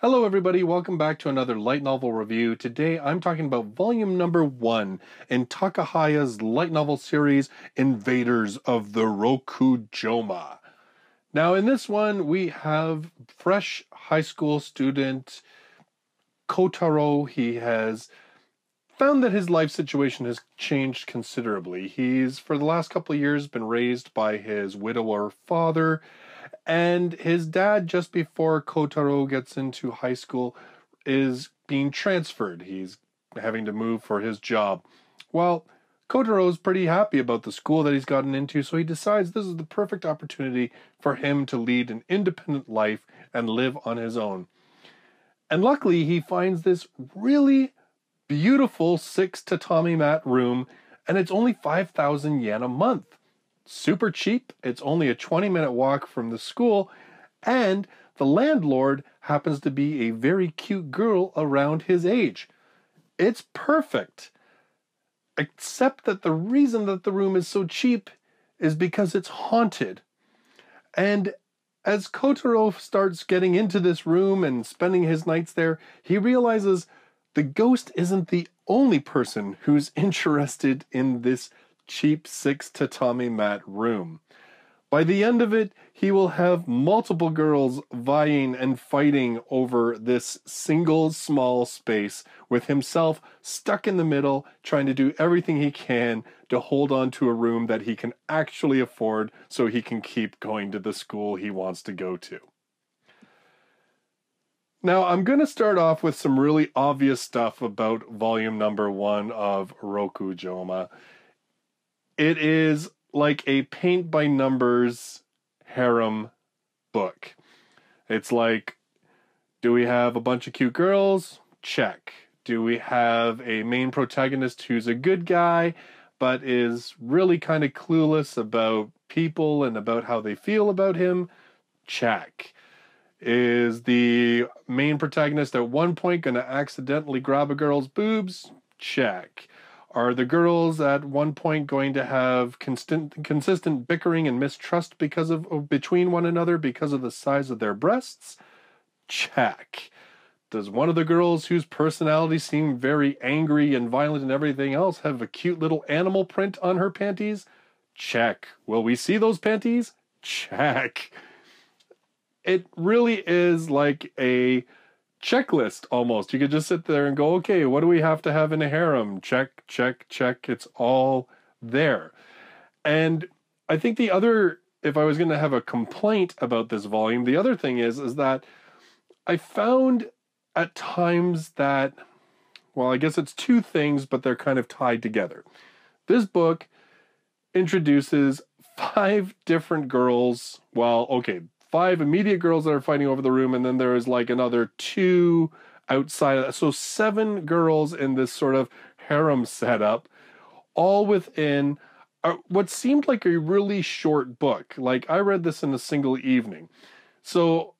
Hello everybody, welcome back to another light novel review. Today I'm talking about volume number 1 in Takehaya's light novel series, Invaders of the Rokujyōma. Now in this one we have fresh high school student Kotaro. He has found that his life situation has changed considerably. He's, for the last couple of years, been raised by his widower father, and his dad, just before Kotaro gets into high school, is being transferred. He's having to move for his job. Well, Kotaro's pretty happy about the school that he's gotten into, so he decides this is the perfect opportunity for him to lead an independent life and live on his own. And luckily, he finds this really beautiful 6 tatami mat room, and it's only 5,000 yen a month. Super cheap. It's only a 20-minute walk from the school, and the landlord happens to be a very cute girl around his age. It's perfect. Except that the reason that the room is so cheap is because it's haunted. And as Kotaro starts getting into this room and spending his nights there, he realizes the ghost isn't the only person who's interested in this cheap 6 tatami mat room. By the end of it, he will have multiple girls vying and fighting over this single small space, with himself stuck in the middle, trying to do everything he can to hold on to a room that he can actually afford so he can keep going to the school he wants to go to. Now, I'm going to start off with some really obvious stuff about volume number 1 of Rokujyōma. It is like a paint-by-numbers harem book. It's like, do we have a bunch of cute girls? Check. Do we have a main protagonist who's a good guy, but is really kind of clueless about people and about how they feel about him? Check. Is the main protagonist at one point going to accidentally grab a girl's boobs? Check. Are the girls at one point going to have consistent bickering and mistrust between one another because of the size of their breasts? Check. Does one of the girls whose personality seemed very angry and violent and everything else have a cute little animal print on her panties? Check. Will we see those panties? Check. It really is like a checklist almost. You could just sit there and go, okay, what do we have to have in a harem? Check, check, check. It's all there. And I think the other, if I was going to have a complaint about this volume, the other thing is that I found at times that, well, I guess it's two things, but they're kind of tied together. This book introduces 5 different girls. Well, okay, 5 immediate girls that are fighting over the room, and then there is like another 2 outside of that. So 7 girls in this sort of harem setup, all within what seemed like a really short book. Like, I read this in a single evening. So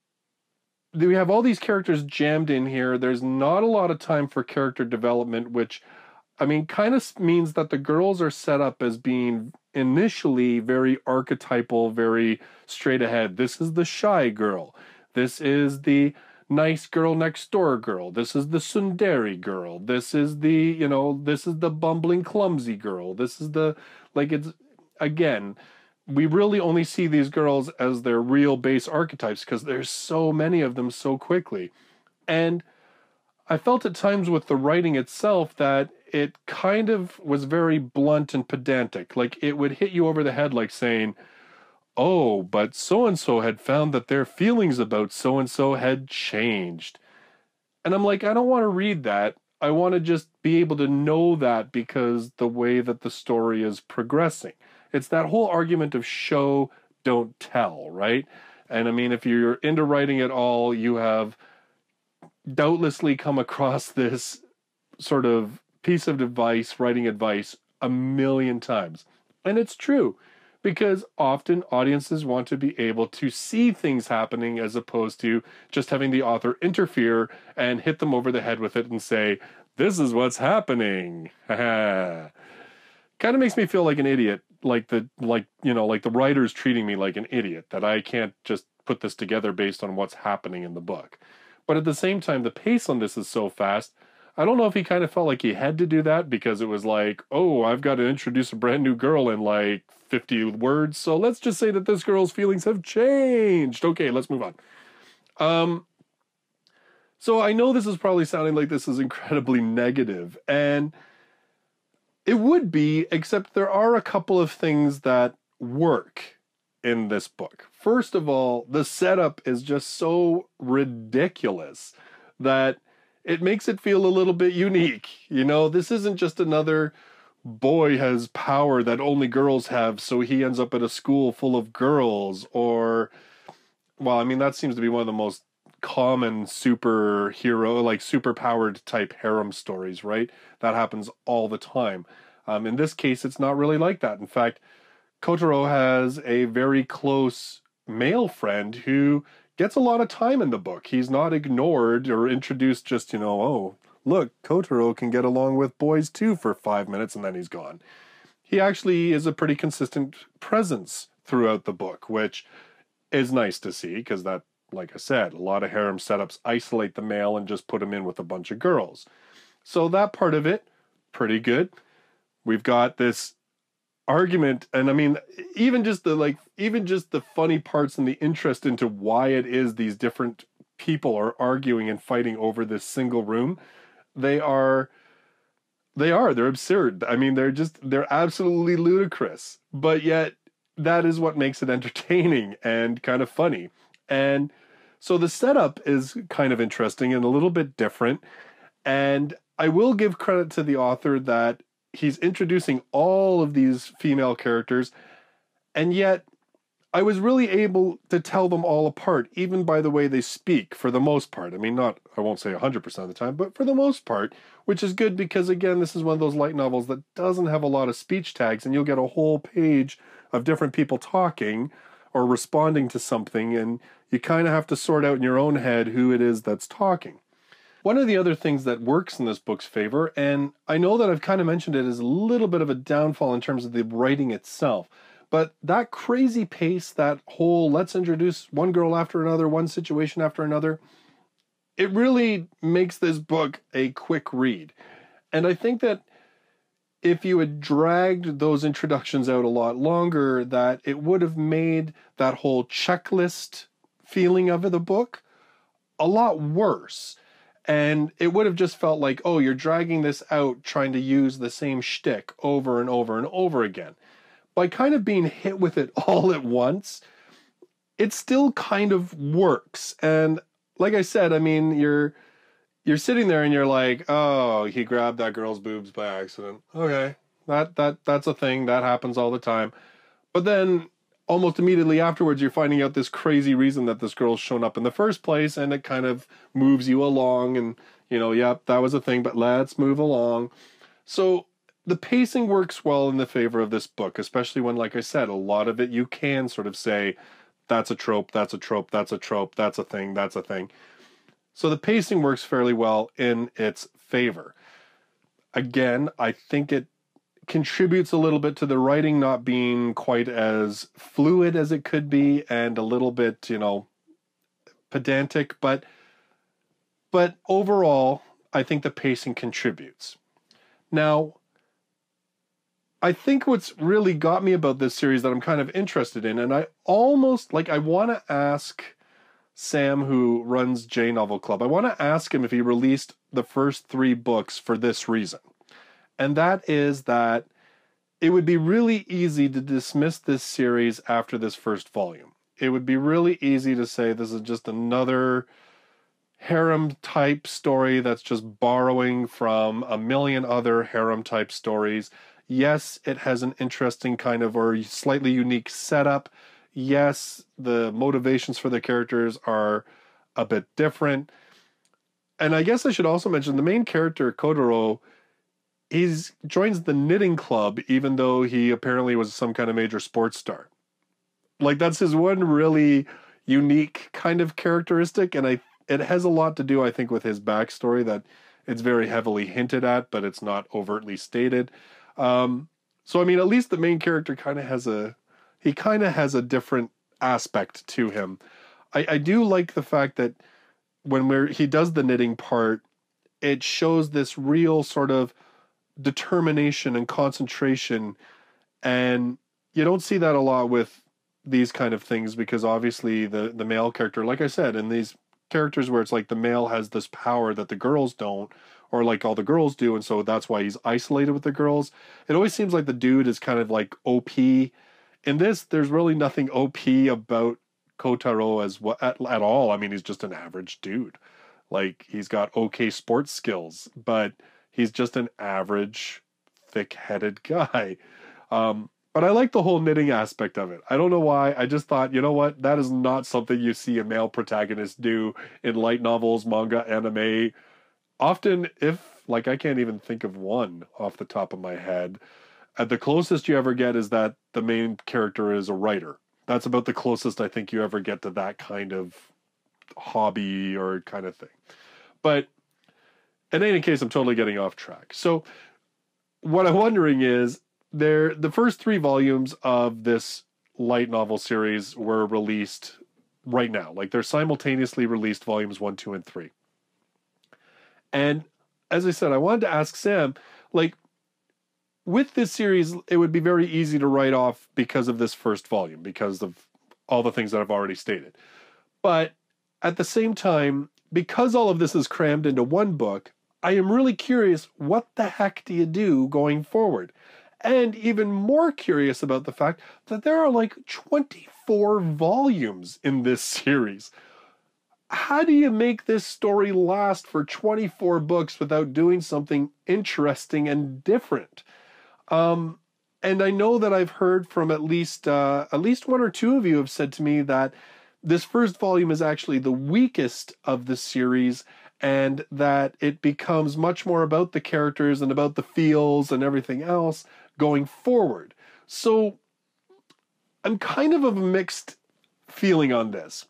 we have all these characters jammed in here. There's not a lot of time for character development, which, I mean, kind of means that the girls are set up as being initially very archetypal, very straight ahead. This is the shy girl. This is the nice girl next door girl. This is the tsundere girl. This is the, this is the bumbling clumsy girl. This is the, it's, again, we really only see these girls as their real base archetypes because there's so many of them so quickly. And I felt at times with the writing itself that it kind of was very blunt and pedantic. Like, it would hit you over the head like saying, oh, but so-and-so had found that their feelings about so-and-so had changed. And I'm like, I don't want to read that. I want to just be able to know that because the way that the story is progressing. It's that whole argument of show, don't tell, right? And I mean, if you're into writing at all, you have doubtlessly come across this sort of piece of advice, writing advice, a million times. And it's true, because often audiences want to be able to see things happening as opposed to just having the author interfere and hit them over the head with it and say, this is what's happening. Kind of makes me feel like an idiot, like the writer's treating me like an idiot, that I can't just put this together based on what's happening in the book. But at the same time, the pace on this is so fast. I don't know if he kind of felt like he had to do that because it was like, oh, I've got to introduce a brand new girl in like 50 words. So let's just say that this girl's feelings have changed. Okay, let's move on. So I know this is probably sounding like this is incredibly negative, and it would be, except there are a couple of things that work in this book. First of all, the setup is just so ridiculous that it makes it feel a little bit unique. You know, this isn't just another boy has power that only girls have, so he ends up at a school full of girls, or, well, I mean, that seems to be one of the most common superhero, like superpowered type harem stories, right? That happens all the time. In this case, it's not really like that. In fact, Kotaro has a very close male friend who gets a lot of time in the book. He's not ignored or introduced just, you know, oh, look, Kotaro can get along with boys too for 5 minutes and then he's gone. He actually is a pretty consistent presence throughout the book, which is nice to see because that, like I said, a lot of harem setups isolate the male and just put him in with a bunch of girls. So that part of it, pretty good. We've got this argument, and I mean, even just the funny parts and the interest into why it is these different people are arguing and fighting over this single room, they're absurd. I mean, they're absolutely ludicrous, but yet that is what makes it entertaining and kind of funny. And so the setup is kind of interesting and a little bit different. And I will give credit to the author that he's introducing all of these female characters, and yet I was really able to tell them all apart, even by the way they speak, for the most part. I mean, I won't say 100% of the time, but for the most part, which is good because, again, this is one of those light novels that doesn't have a lot of speech tags, and you'll get a whole page of different people talking or responding to something, and you kind of have to sort out in your own head who it is that's talking. One of the other things that works in this book's favor, and I know that I've kind of mentioned it as a little bit of a downfall in terms of the writing itself, but that crazy pace, that whole let's introduce one girl after another, one situation after another, it really makes this book a quick read. And I think that if you had dragged those introductions out a lot longer, that it would have made that whole checklist feeling of the book a lot worse. And it would have just felt like, oh, you're dragging this out, trying to use the same shtick over and over and over again. By kind of being hit with it all at once, it still kind of works. And like I said, I mean, you're sitting there and you're like, oh, he grabbed that girl's boobs by accident. Okay, that's a thing that happens all the time. But then almost immediately afterwards, you're finding out this crazy reason that this girl's shown up in the first place, and it kind of moves you along. And you know, yep, that was a thing, but let's move along. So the pacing works well in the favor of this book, especially when, like I said, a lot of it you can sort of say, that's a trope, that's a trope, that's a trope, that's a thing, that's a thing. So the pacing works fairly well in its favor. Again, I think it contributes a little bit to the writing not being quite as fluid as it could be and a little bit, you know, pedantic, but overall, I think the pacing contributes. Now, I think what's really got me about this series that I'm kind of interested in, and I almost, like, I want to ask Sam, who runs J Novel Club, I want to ask him if he released the first 3 books for this reason. And that is that it would be really easy to dismiss this series after this first volume. It would be really easy to say this is just another harem-type story that's just borrowing from a million other harem-type stories. Yes, it has an interesting kind of or slightly unique setup. Yes, the motivations for the characters are a bit different. And I guess I should also mention the main character, Kotaro, he joins the knitting club even though he apparently was some kind of major sports star. Like, that's his one really unique kind of characteristic, and it has a lot to do, I think, with his backstory that it's very heavily hinted at, but it's not overtly stated. So, I mean, at least the main character kind of has a different aspect to him. I do like the fact that when he does the knitting part, it shows this real sort of determination and concentration, and you don't see that a lot with these kind of things, because obviously the male character, like I said, in these characters where it's like the male has this power that the girls don't, or like all the girls do, and so that's why he's isolated with the girls. It always seems like the dude is kind of like OP. In this, there's really nothing OP about Kotaro at all. I mean, he's just an average dude. Like, he's got okay sports skills, but he's just an average, thick-headed guy. But I like the whole knitting aspect of it. I don't know why. I just thought, you know what? That is not something you see a male protagonist do in light novels, manga, anime. Often, like, I can't even think of one off the top of my head. The closest you ever get is that the main character is a writer. That's about the closest I think you ever get to that kind of hobby or kind of thing. But in any case, I'm totally getting off track. So what I'm wondering is, the first 3 volumes of this light novel series were released right now. Like, they're simultaneously released, volumes 1, 2, and 3. And as I said, I wanted to ask Sam, like, with this series, it would be very easy to write off because of this first volume, because of all the things that I've already stated. But at the same time, because all of this is crammed into one book, I am really curious, what the heck do you do going forward? And even more curious about the fact that there are like 24 volumes in this series. How do you make this story last for 24 books without doing something interesting and different? And I know that I've heard from at least 1 or 2 of you have said to me that this first volume is actually the weakest of the series, and that it becomes much more about the characters and about the feels and everything else going forward. So I'm kind of a mixed feeling on this.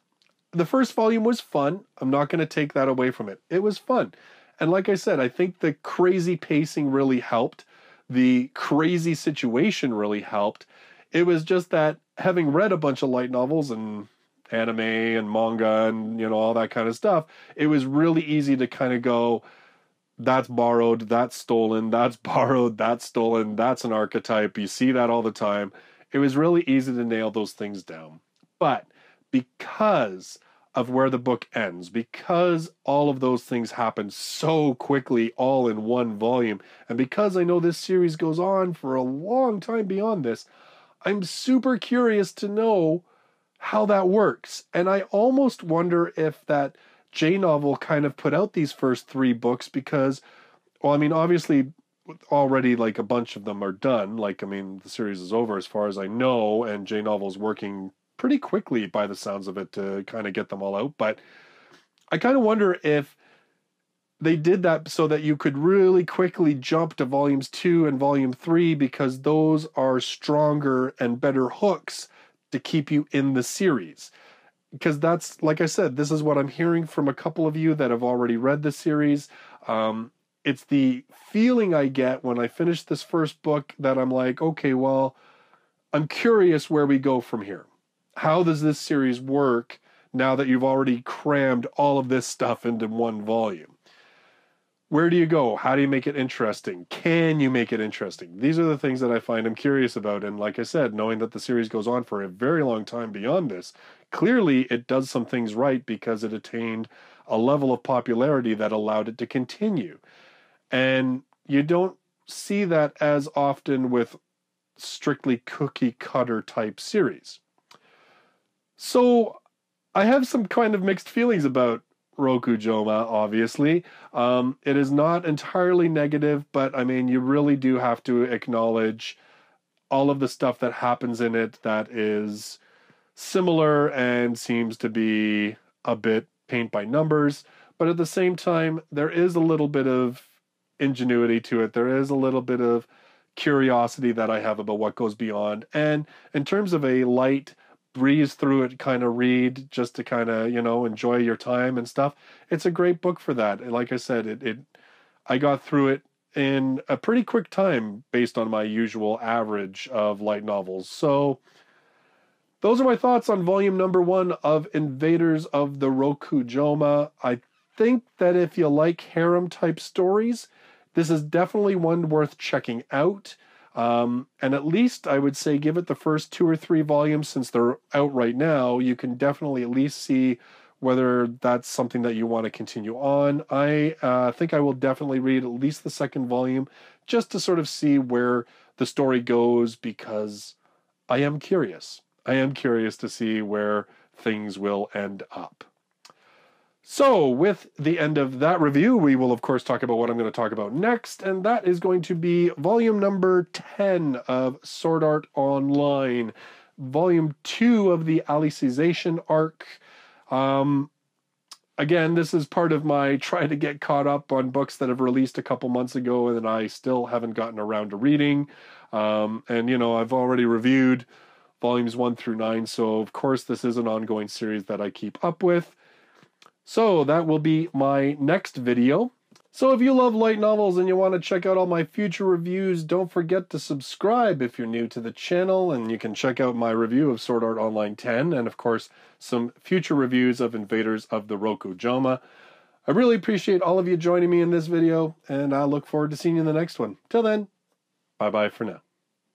The first volume was fun. I'm not going to take that away from it. It was fun. And like I said, I think the crazy pacing really helped. The crazy situation really helped. It was just that, having read a bunch of light novels and anime and manga and, you know, all that kind of stuff, it was really easy to kind of go, that's borrowed, that's stolen, that's borrowed, that's stolen, that's an archetype. You see that all the time. It was really easy to nail those things down. But because of where the book ends, because all of those things happen so quickly, all in one volume, and because I know this series goes on for a long time beyond this, I'm super curious to know how that works. And I almost wonder if that J-novel kind of put out these first 3 books because, well, I mean, obviously already like a bunch of them are done. Like, I mean, the series is over as far as I know, and J-novel's working pretty quickly by the sounds of it to kind of get them all out. But I kind of wonder if they did that so that you could really quickly jump to volumes 2 and volume 3, because those are stronger and better hooks to keep you in the series. Because that's, like I said, this is what I'm hearing from a couple of you that have already read the series. It's the feeling I get when I finish this first book that I'm like, okay, well, I'm curious where we go from here. How does this series work now that you've already crammed all of this stuff into one volume? Where do you go? How do you make it interesting? Can you make it interesting? These are the things that I find I'm curious about. And like I said, knowing that the series goes on for a very long time beyond this, clearly it does some things right because it attained a level of popularity that allowed it to continue. And you don't see that as often with strictly cookie cutter type series. So I have some kind of mixed feelings about Rokujouma, obviously. It is not entirely negative, but I mean, you really do have to acknowledge all of the stuff that happens in it that is similar and seems to be a bit paint by numbers. But at the same time, there is a little bit of ingenuity to it. There is a little bit of curiosity that I have about what goes beyond. And in terms of a light, breeze through it kind of read, just to kind of, you know, enjoy your time and stuff, it's a great book for that. And like I said, I got through it in a pretty quick time based on my usual average of light novels. So those are my thoughts on volume number 1 of Invaders of the Rokujyoma. I think that if you like harem-type stories, this is definitely one worth checking out. And at least I would say give it the first 2 or 3 volumes since they're out right now. You can definitely at least see whether that's something that you want to continue on. I think I will definitely read at least the second volume just to sort of see where the story goes, because I am curious. I am curious to see where things will end up. So, with the end of that review, we will, of course, talk about what I'm going to talk about next, and that is going to be volume number 10 of Sword Art Online, volume 2 of the Alicization arc. Again, this is part of my try to get caught up on books that have released a couple months ago and that I still haven't gotten around to reading. And, you know, I've already reviewed volumes 1 through 9, so of course this is an ongoing series that I keep up with. So that will be my next video. So if you love light novels and you want to check out all my future reviews, don't forget to subscribe if you're new to the channel, and you can check out my review of Sword Art Online 10 and of course some future reviews of Invaders of the Rokujyoma. I really appreciate all of you joining me in this video, and I look forward to seeing you in the next one. Till then, bye-bye for now.